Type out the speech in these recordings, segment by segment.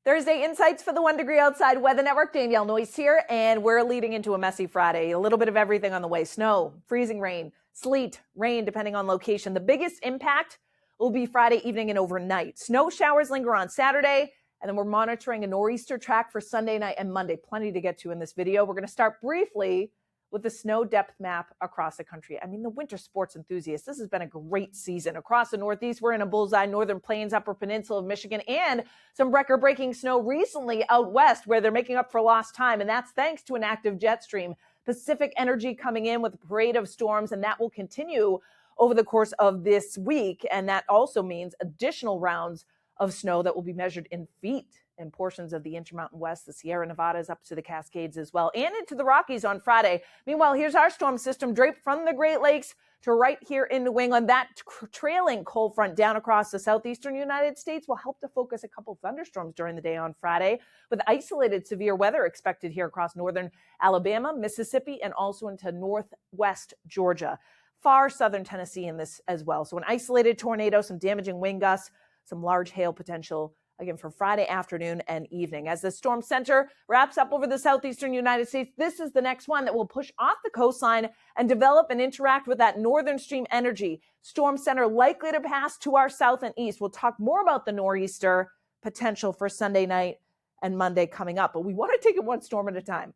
Thursday insights for the 1 Degree Outside Weather Network. Danielle Noyce here, and we're leading into a messy Friday. A little bit of everything on the way. Snow, freezing rain, sleet, rain, depending on location. The biggest impact will be Friday evening and overnight. Snow showers linger on Saturday, and then we're monitoring a nor'easter track for Sunday night and Monday. Plenty to get to in this video. We're going to start briefly with the snow depth map across the country. I mean, the winter sports enthusiasts, this has been a great season. Across the Northeast, we're in a bullseye, Northern Plains, Upper Peninsula of Michigan, and some record-breaking snow recently out west where they're making up for lost time, and that's thanks to an active jet stream. Pacific energy coming in with a parade of storms, and that will continue over the course of this week, and that also means additional rounds of snow that will be measured in feet in portions of the Intermountain West, the Sierra Nevadas up to the Cascades as well, and into the Rockies on Friday. Meanwhile, here's our storm system draped from the Great Lakes to right here in New England. That trailing cold front down across the southeastern United States will help to focus a couple thunderstorms during the day on Friday, with isolated severe weather expected here across northern Alabama, Mississippi, and also into northwest Georgia. Far southern Tennessee in this as well. So an isolated tornado, some damaging wind gusts, some large hail potential again for Friday afternoon and evening. As the storm center wraps up over the southeastern United States, this is the next one that will push off the coastline and develop and interact with that northern stream energy. Storm center likely to pass to our south and east. We'll talk more about the nor'easter potential for Sunday night and Monday coming up, but we want to take it one storm at a time.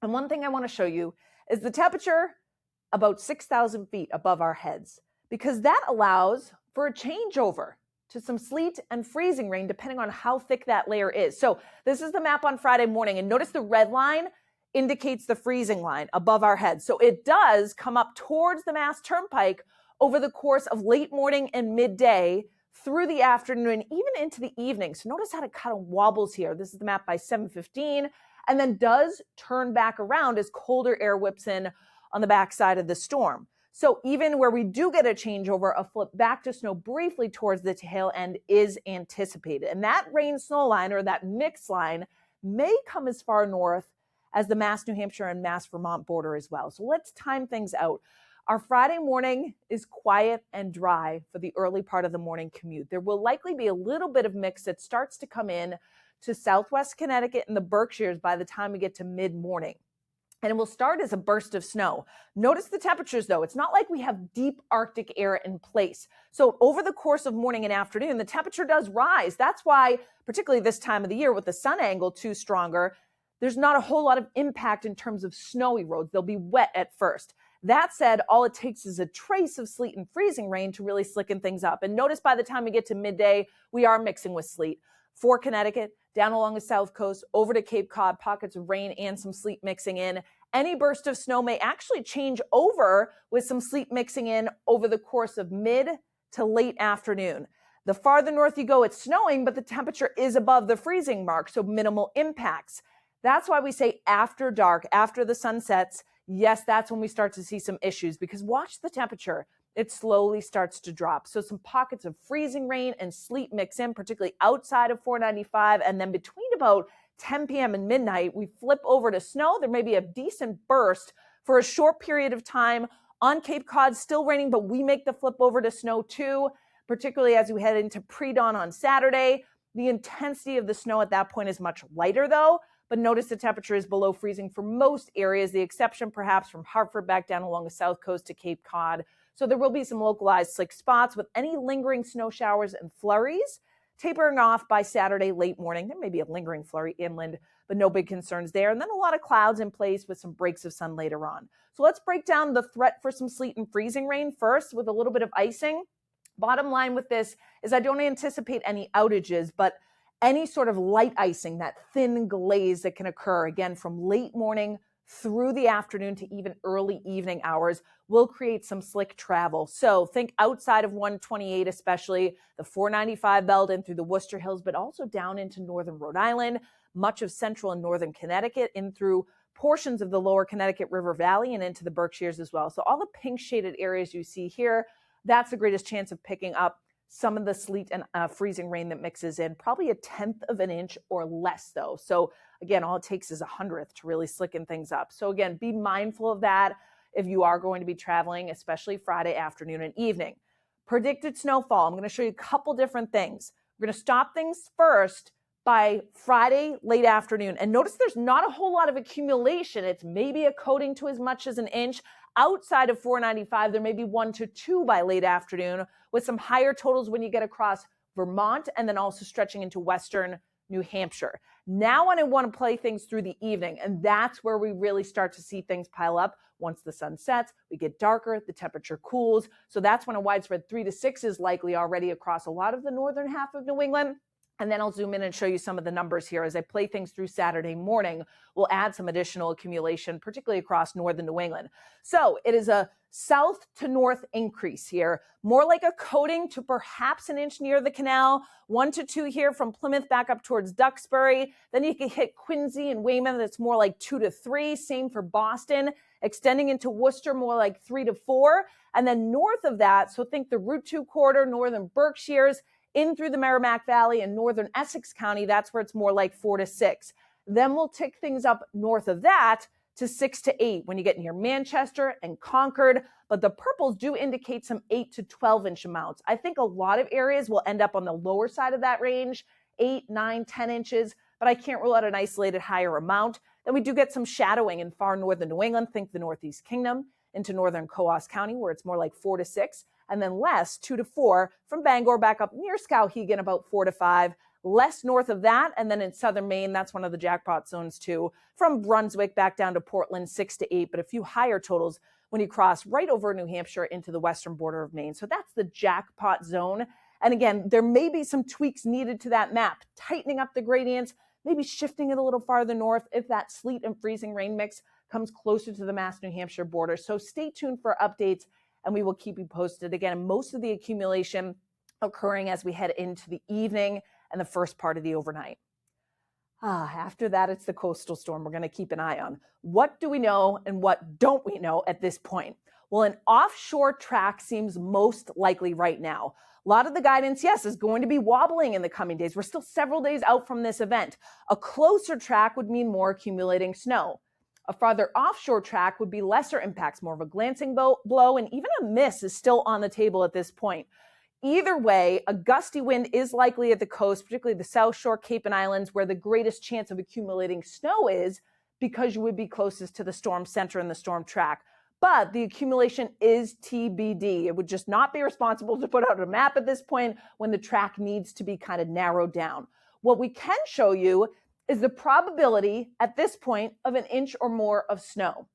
And one thing I want to show you is the temperature about 6,000 feet above our heads, because that allows for a changeover to some sleet and freezing rain, depending on how thick that layer is. So this is the map on Friday morning, and notice the red line indicates the freezing line above our heads. So it does come up towards the Mass Turnpike over the course of late morning and midday through the afternoon, even into the evening. So notice how it kind of wobbles here. This is the map by 7:15, and then does turn back around as colder air whips in on the backside of the storm. So even where we do get a changeover, a flip back to snow briefly towards the tail end is anticipated. And that rain snow line, or that mix line, may come as far north as the Mass New Hampshire and Mass Vermont border as well. So let's time things out. Our Friday morning is quiet and dry for the early part of the morning commute. There will likely be a little bit of mix that starts to come in to southwest Connecticut and the Berkshires by the time we get to mid-morning. And it will start as a burst of snow. Notice the temperatures, though. It's not like we have deep Arctic air in place. So over the course of morning and afternoon, the temperature does rise. That's why, particularly this time of the year with the sun angle too stronger, there's not a whole lot of impact in terms of snowy roads. They'll be wet at first. That said, all it takes is a trace of sleet and freezing rain to really slicken things up. And notice by the time we get to midday, we are mixing with sleet. For Connecticut, down along the south coast, over to Cape Cod, pockets of rain and some sleet mixing in. Any burst of snow may actually change over with some sleet mixing in over the course of mid to late afternoon. The farther north you go, it's snowing, but the temperature is above the freezing mark, so minimal impacts. That's why we say after dark, after the sun sets, yes, that's when we start to see some issues, because watch the temperature. It slowly starts to drop. So some pockets of freezing rain and sleet mix in, particularly outside of 495, and then between about 10 p.m. and midnight, we flip over to snow. There may be a decent burst for a short period of time on Cape Cod, still raining, but we make the flip over to snow too, particularly as we head into pre-dawn on Saturday. The intensity of the snow at that point is much lighter though, but notice the temperature is below freezing for most areas, the exception perhaps from Hartford back down along the south coast to Cape Cod. So there will be some localized slick spots with any lingering snow showers and flurries tapering off by Saturday late morning. There may be a lingering flurry inland, but no big concerns there. And then a lot of clouds in place with some breaks of sun later on. So let's break down the threat for some sleet and freezing rain first with a little bit of icing. Bottom line with this is I don't anticipate any outages, but any sort of light icing, that thin glaze that can occur, again, from late morning through the afternoon to even early evening hours, will create some slick travel. So think outside of 128, especially the 495 belt and through the Worcester Hills, but also down into northern Rhode Island, much of central and northern Connecticut, in through portions of the lower Connecticut River Valley and into the Berkshires as well. So all the pink shaded areas you see here, that's the greatest chance of picking up some of the sleet and freezing rain that mixes in, probably 1/10 of an inch or less though. So again, all it takes is 1/100th to really slicken things up. So again, be mindful of that if you are going to be traveling, especially Friday afternoon and evening. Predicted snowfall. I'm going to show you a couple different things. We're going to stop things first by Friday late afternoon. And notice there's not a whole lot of accumulation. It's maybe a coating to as much as an inch. Outside of 495, there may be 1 to 2 by late afternoon, with some higher totals when you get across Vermont and then also stretching into western New Hampshire. Now I want to play things through the evening, and that's where we really start to see things pile up. Once the sun sets, we get darker, the temperature cools. So that's when a widespread 3 to 6 is likely already across a lot of the northern half of New England. And then I'll zoom in and show you some of the numbers here as I play things through Saturday morning. We'll add some additional accumulation, particularly across northern New England. So it is a south to north increase here, more like a coating to perhaps an inch near the canal, 1 to 2 here from Plymouth back up towards Duxbury. Then you can hit Quincy and Weymouth. That's more like 2 to 3. Same for Boston, extending into Worcester, more like 3 to 4. And then north of that, so think the Route 2 corridor, northern Berkshires, in through the Merrimack Valley and northern Essex County, that's where it's more like 4 to 6. Then we'll tick things up north of that to 6 to 8 when you get near Manchester and Concord. But the purples do indicate some 8 to 12 inch amounts. I think a lot of areas will end up on the lower side of that range, 8, 9, 10 inches, but I can't rule out an isolated higher amount. Then we do get some shadowing in far northern New England, think the Northeast Kingdom, into northern Coos County, where it's more like 4 to 6. And then less, 2 to 4, from Bangor back up near Skowhegan, about 4 to 5. Less north of that, and then in southern Maine, that's one of the jackpot zones too. From Brunswick back down to Portland, 6 to 8, but a few higher totals when you cross right over New Hampshire into the western border of Maine. So that's the jackpot zone. And again, there may be some tweaks needed to that map, tightening up the gradients, maybe shifting it a little farther north if that sleet and freezing rain mix comes closer to the Mass-New Hampshire border. So stay tuned for updates, and we will keep you posted. Again, most of the accumulation occurring as we head into the evening and the first part of the overnight. After that, it's the coastal storm we're going to keep an eye on. What do we know and what don't we know at this point? Well, an offshore track seems most likely right now. A lot of the guidance, yes, is going to be wobbling in the coming days. We're still several days out from this event. A closer track would mean more accumulating snow. A farther offshore track would be lesser impacts, more of a glancing blow, and even a miss is still on the table at this point. Either way, a gusty wind is likely at the coast, particularly the South Shore, Cape and Islands, where the greatest chance of accumulating snow is, because you would be closest to the storm center and the storm track. But the accumulation is TBD. It would just not be responsible to put out a map at this point when the track needs to be kind of narrowed down. What we can show you is the probability at this point of an inch or more of snow.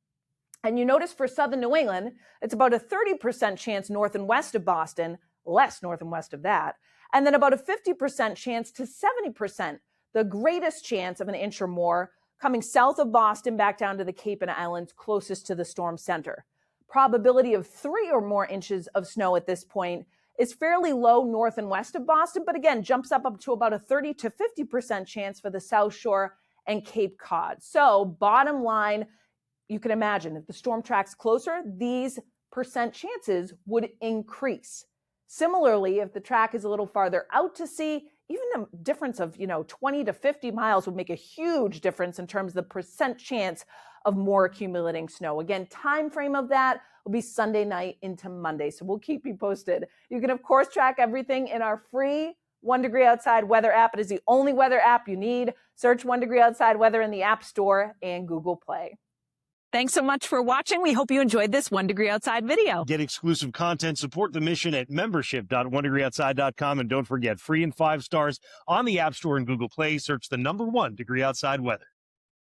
And you notice for southern New England, it's about a 30% chance north and west of Boston, less north and west of that, and then about a 50% chance to 70%, the greatest chance of an inch or more coming south of Boston back down to the Cape and Islands closest to the storm center. Probability of 3 or more inches of snow at this point is fairly low north and west of Boston, but again, jumps up to about a 30 to 50% chance for the South Shore and Cape Cod. So bottom line, you can imagine if the storm track's closer, these percent chances would increase. Similarly, if the track is a little farther out to sea, even a difference of 20 to 50 miles would make a huge difference in terms of the percent chance of more accumulating snow. Again, time frame of that will be Sunday night into Monday. So we'll keep you posted. You can, of course, track everything in our free 1 Degree Outside weather app. It is the only weather app you need. Search 1 Degree Outside weather in the App Store and Google Play. Thanks so much for watching. We hope you enjoyed this 1 Degree Outside video. Get exclusive content, support the mission at membership.onedegreeoutside.com. And don't forget, free and 5 stars on the App Store and Google Play. Search the number 1 Degree Outside weather.